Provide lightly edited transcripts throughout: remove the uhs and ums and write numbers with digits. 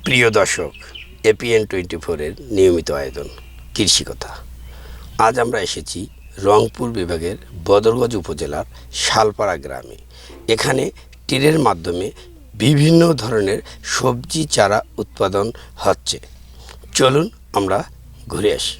প্রিয় দর্শক, এপিএন 24-এর নিয়মিত আয়োজন কৃষি কথা। আজ আমরা এসেছি রংপুর বিভাগের বদরগঞ্জ উপজেলার শালপাড়া গ্রামে। এখানে টিনের মাধ্যমে বিভিন্ন ধরনের সবজি চারা উৎপাদন হচ্ছে। চলুন আমরা ঘুরে আসি।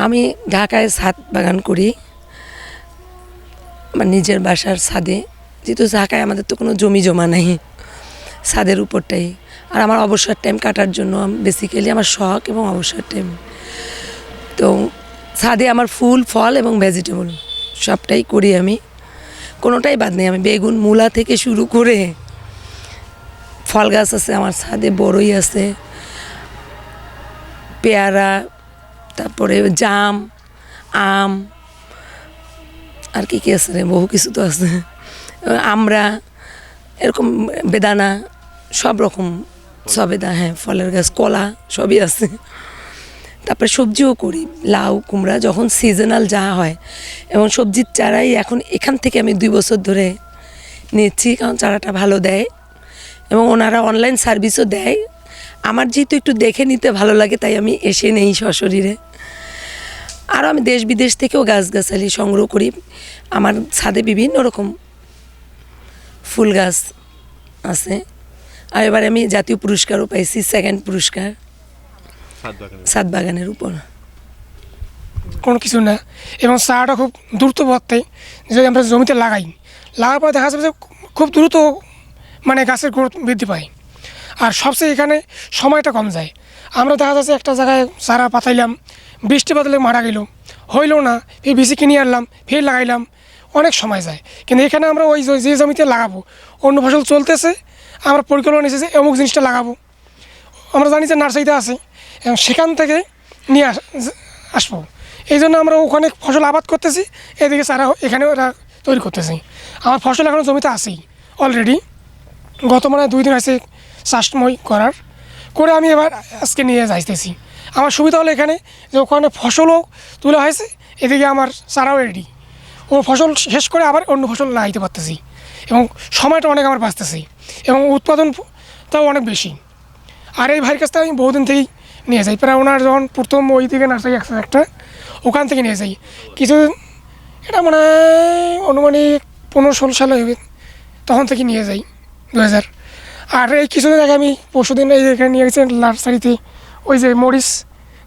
আমি ঢাকায় ছাদ বাগান করি আমার নিজের বাসার ছাদে। যেহেতু ঢাকায় আমাদের তো কোনো জমি জমা নেই, ছাদের উপরটাই। আর আমার অবসর টাইম কাটার জন্য বেসিক্যালি আমার শখ এবং অবসর টাইম। তো ছাদে আমার ফুল ফল এবং ভেজিটেবল সবটাই করি আমি, কোনোটাই বাদ নেই। আমি বেগুন মূলা থেকে শুরু করে ফল গাছ আছে আমার ছাদে, বড়ই আছে, পেয়ারা, তারপরে জাম, আম, আর কি কি আছে রে, বহু কিছু তো আছে, আমরা এরকম বেদানা, সব রকম সবেদা, হ্যাঁ ফলের গাছ, কলা সবই আছে। তারপরে সবজিও করি, লাউ কুমড়া যখন সিজনাল যা হয়। এবং সবজির চারাই এখন এখান থেকে আমি 2 বছর ধরে নিচ্ছি, কারণ চারাটা ভালো দেয় এবং ওনারা অনলাইন সার্ভিসও দেয়। আমার যেহেতু একটু দেখে নিতে ভালো লাগে, তাই আমি এসে নেই সশরীরে। আরও আমি দেশ বিদেশ থেকেও গাছগাছালি সংগ্রহ করি। আমার ছাদে বিভিন্ন রকম ফুল গাছ আছে। আর এবারে আমি জাতীয় পুরস্কারও পাইছি, 2nd পুরস্কার ছাদ বাগানের উপর। কোনো কিছু না, এবং চারাটা খুব দ্রুত বাড়তে, যদি আমরা জমিতে লাগার পর দেখা যাবে যে খুব দ্রুত মানে গাছের গ্রোথ বৃদ্ধি পায়। আর সবচেয়ে এখানে সময়টা কম যায়। আমরা দেখা যাচ্ছে একটা জায়গায় চারা পাতাইলাম, বৃষ্টি বাদলে মারা গেল, হইলো না, ফের বীজ কিনে আনলাম, ফের লাগাইলাম, অনেক সময় যায়। কিন্তু এখানে আমরা ওই যে জমিতে লাগাবো, অন্য ফসল চলতেছে, আমরা পরিকল্পনা নিয়েছি যে অমুক জিনিসটা লাগাবো, আমরা জানি যে নার্সারিতে আছে, এবং সেখান থেকে নিয়ে আসবো। এই জন্য আমরা ওখানে ফসল আবাদ করতেছি, এদিকে চারা এখানে ওরা তৈরি করতেছি। আমার ফসল এখনও জমিতে আছেই অলরেডি, গত মানে 2 দিন হয়েছে চাষময় করে আমি এবার আজকে নিয়ে যাইতেছি। আমার সুবিধা হলো এখানে যে ওখানে ফসলও তোলা হয়েছে, এদিকে আমার চারাও রেডি। ও ফসল শেষ করে আবার অন্য ফসল লাগাইতে পারতেছি, এবং সময়টা অনেক আমার বাঁচতেছি, এবং উৎপাদনটাও অনেক বেশি। আর এই ভাইয়ের কাছ থেকে আমি বহুদিন থেকেই নিয়ে যাই, প্রায় ওনার যখন প্রথম ওই দিকে নার্সারি একটা, ওখান থেকে নিয়ে যাই কিছু, এটা মানে অনুমানিক 15-16 সালে হবে, তখন থেকে নিয়ে যাই 2000। আর এই কিছুদিন আগে আমি পরশুদিন এই এখানে নিয়ে গেছি নার্সারিতে, ওই যে মরিচ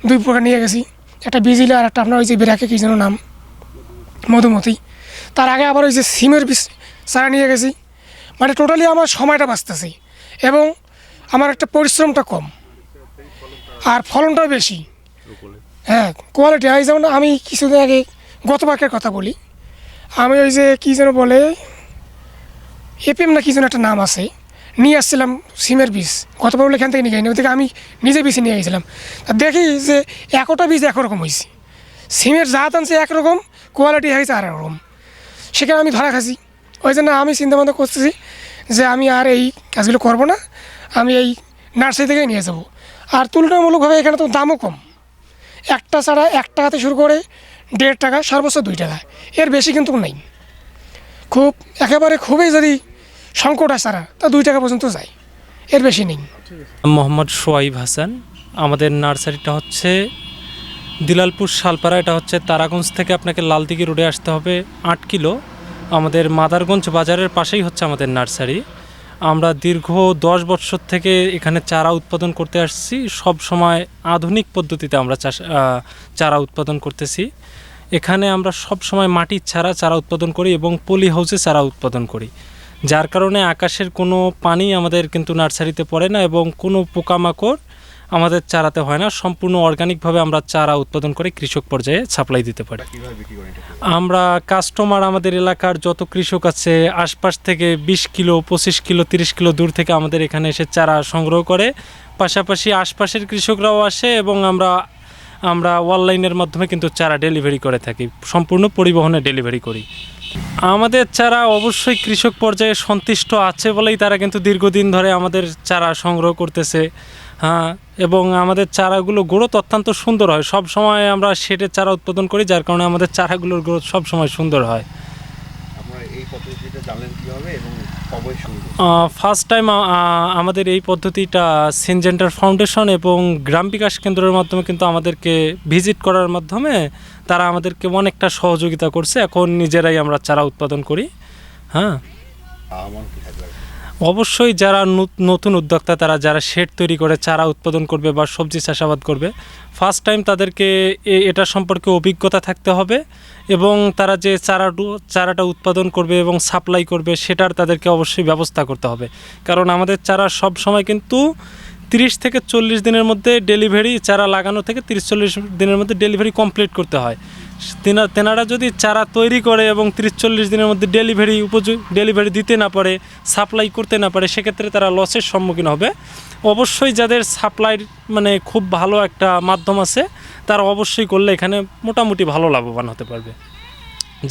2 প্রকার নিয়ে গেছি, একটা বিজিলা আর একটা আপনার ওই যে বেরাকে কী যেন নাম, মধুমতি। তার আগে আবার ওই যে সিমের বীজ চারা নিয়ে গেছি, মানে টোটালি আমার সময়টা বাঁচতেছে এবং আমার একটা পরিশ্রমটা কম আর ফলনটাও বেশি। হ্যাঁ, কোয়ালিটি। এই যেমন আমি কিছুদিন আগে গত পাকের কথা বলি, আমি ওই যে কী যেন বলে এপিএম না কী যেন একটা নাম আছে, নিয়ে আসছিলাম সিমের বীজ। গত পাক এখান থেকে নিয়ে যাইনি, ওই থেকে আমি নিজে বীজ নিয়ে গেছিলাম। তা দেখি যে একটা বীজ একরকম হয়েছে, সিমের জাত আনছে একরকম, কোয়ালিটি হয়েছে আর একরকম। সেখানে আমি ধরা খাচ্ছি। ওই জন্য আমি চিন্তাভাবনা করতেছি যে আমি আর এই কাজগুলো করবো না, আমি এই নার্সারি থেকেই নিয়ে যাবো। আর তুলনামূলকভাবে এখানে তো দামও কম, একটা ছাড়া 1 টাকাতে শুরু করে 1.5 টাকা, সর্বোচ্চ 2 টাকা, এর বেশি কিন্তু নেই। খুব একেবারে খুবই যদি সংকট আছে ছাড়া তা 2 টাকা পর্যন্ত যায়, এর বেশি নেই। মোহাম্মদ সোয়াইব হাসান। আমাদের নার্সারিটা হচ্ছে দিলালপুর শালপাড়া, এটা হচ্ছে তারাগঞ্জ থেকে আপনাকে লালদিঘি রোডে আসতে হবে 8 কিলো। আমাদের মাদারগঞ্জ বাজারের পাশেই হচ্ছে আমাদের নার্সারি। আমরা দীর্ঘ 10 বছর থেকে এখানে চারা উৎপাদন করতে আসছি। সব সময় আধুনিক পদ্ধতিতে আমরা চারা উৎপাদন করতেছি। এখানে আমরা সব সময় মাটির চারা উৎপাদন করি এবং পলি হাউসে চারা উৎপাদন করি, যার কারণে আকাশের কোনো পানি আমাদের কিন্তু নার্সারিতে পড়ে না এবং কোনো পোকামাকড় আমাদের চারাতে হয় না। সম্পূর্ণ অর্গানিকভাবে আমরা চারা উৎপাদন করে কৃষক পর্যায়ে সাপ্লাই দিতে পারি। আমরা কাস্টমার, আমাদের এলাকার যত কৃষক আছে আশপাশ থেকে 20 কিলো, 25 কিলো, 30 কিলো দূর থেকে আমাদের এখানে এসে চারা সংগ্রহ করে। পাশাপাশি আশপাশের কৃষকরাও আসে এবং আমরা অনলাইনের মাধ্যমে কিন্তু চারা ডেলিভারি করে থাকি, সম্পূর্ণ পরিবহনে ডেলিভারি করি। আমাদের চারা অবশ্যই কৃষক পর্যায়ে সন্তুষ্ট আছে বলেই তারা কিন্তু দীর্ঘদিন ধরে আমাদের চারা সংগ্রহ করতেছে। হ্যাঁ, এবং আমাদের চারাগুলো গ্রোথ অত্যন্ত সুন্দর হয়। সব সময় আমরা শেডের চারা উৎপাদন করি, যার কারণে আমাদের চারাগুলোর গ্রোথ সব সময় সুন্দর হয়। ফার্স্ট টাইম আমাদের এই পদ্ধতিটা সিনজেন্টার ফাউন্ডেশন এবং গ্রাম বিকাশ কেন্দ্রের মাধ্যমে কিন্তু আমাদেরকে ভিজিট করার মাধ্যমে তারা আমাদেরকে অনেকটা সহযোগিতা করছে। এখন নিজেরাই আমরা চারা উৎপাদন করি। হ্যাঁ, অবশ্যই যারা নতুন উদ্যোক্তা, তারা যারা শেড তৈরি করে চারা উৎপাদন করবে বা সবজি চাষাবাদ করবে, ফার্স্ট টাইম তাদেরকে এটা সম্পর্কে অভিজ্ঞতা থাকতে হবে এবং তারা যে চারাটা উৎপাদন করবে এবং সাপ্লাই করবে সেটার তাদেরকে অবশ্যই ব্যবস্থা করতে হবে। কারণ আমাদের চারা সব সময় কিন্তু 30 থেকে 40 দিনের মধ্যে ডেলিভারি, চারা লাগানো থেকে 30-40 দিনের মধ্যে ডেলিভারি কমপ্লিট করতে হয়। তেনারা যদি চারা তৈরি করে এবং 30-40 দিনের মধ্যে ডেলিভারি দিতে না পারে, সাপ্লাই করতে না পারে, সেক্ষেত্রে তারা লসের সম্মুখীন হবে। অবশ্যই যাদের সাপ্লাইর মানে খুব ভালো একটা মাধ্যম আছে, তারা অবশ্যই করলে এখানে মোটামুটি ভালো লাভবান হতে পারবে।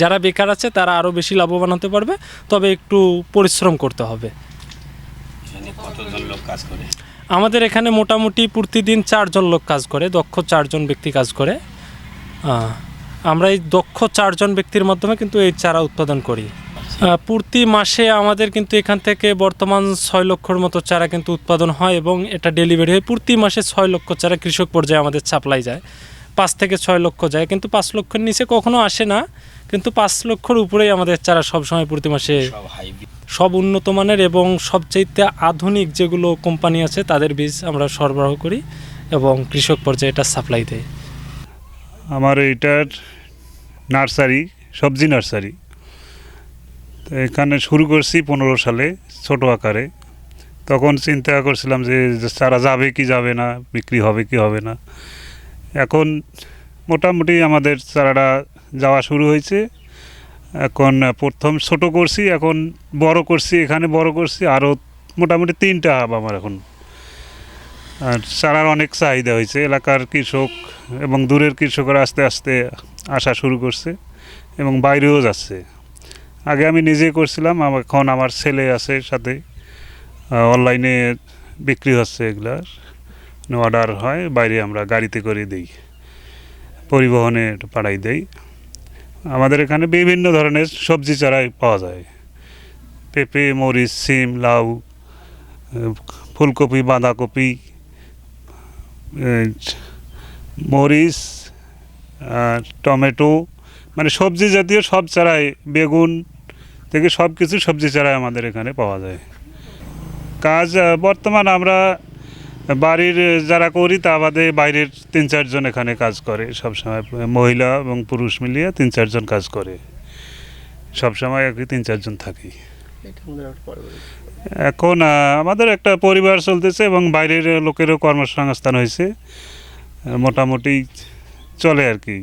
যারা বেকার আছে তারা আরও বেশি লাভবান হতে পারবে, তবে একটু পরিশ্রম করতে হবে। কতজন লোক কাজ করে? আমাদের এখানে মোটামুটি প্রতিদিন 4 জন লোক কাজ করে, দক্ষ 4 জন ব্যক্তি কাজ করে। আমরা এই দক্ষ 4 জন ব্যক্তির মাধ্যমে কিন্তু এই চারা উৎপাদন করি। প্রতি মাসে আমাদের কিন্তু এখান থেকে বর্তমান 6 লক্ষর মতো চারা কিন্তু উৎপাদন হয় এবং এটা ডেলিভারি হয়। প্রতি মাসে 6 লক্ষ চারা কৃষক পর্যায়ে আমাদের সাপ্লাই যায়। 5 থেকে 6 লক্ষ যায়, কিন্তু 5 লক্ষের নিচে কখনো আসে না, কিন্তু 5 লক্ষর উপরেই আমাদের চারা সবসময় প্রতি মাসে সব উন্নত মানের এবং সবচেয়ে আধুনিক যেগুলো কোম্পানি আছে তাদের বীজ আমরা সরবরাহ করি এবং কৃষক পর্যায়ে এটা সাপ্লাই দেয়। আমার এইটার নার্সারি, সবজি নার্সারি। তো এখানে শুরু করছি 15 সালে ছোট আকারে। তখন চিন্তা করছিলাম যে চারা যাবে কি যাবে না, বিক্রি হবে কি হবে না। এখন মোটামুটি আমাদের চারাটা যাওয়া শুরু হয়েছে। এখন প্রথম ছোট করছি, এখন বড় করছি, এখানে বড় করছি, আরও মোটামুটি 3টা হাব আমার এখন। আর চারার অনেক চাহিদা হয়েছে, এলাকার কৃষক এবং দূরের কৃষকরা আস্তে আস্তে আসা শুরু করছে এবং বাইরেও যাচ্ছে। আগে আমি নিজে করছিলাম, এখন আমার ছেলে আছে সাথে, অনলাইনে বিক্রি হচ্ছে, এগুলার অর্ডার হয়, বাইরে আমরা গাড়িতে করে দিই, পরিবহনে পাঠাই দেই। আমাদের এখানে বিভিন্ন ধরনের সবজি চারাই পাওয়া যায়, পেঁপে, মরিচ, সিম, লাউ, ফুলকপি, বাঁধাকপি, মরিচ, টমেটো, মানে সবজি জাতীয় সব চারাই, বেগুন থেকে সব কিছু সবজি চারাই আমাদের এখানে পাওয়া যায়। কাজ বর্তমান আমরা বাড়ির যারা করি তা বাদে বাইরের 3-4 জন এখানে কাজ করে সবসময়, মহিলা এবং পুরুষ মিলিয়ে 3-4 জন কাজ করে সবসময়, আর কি 3-4 জন থাকি। এখন আমাদের একটা পরিবার চলতেছে এবং বাইরের লোকেরও কর্মসংস্থান হয়েছে, মোটামুটি চলে আর কি।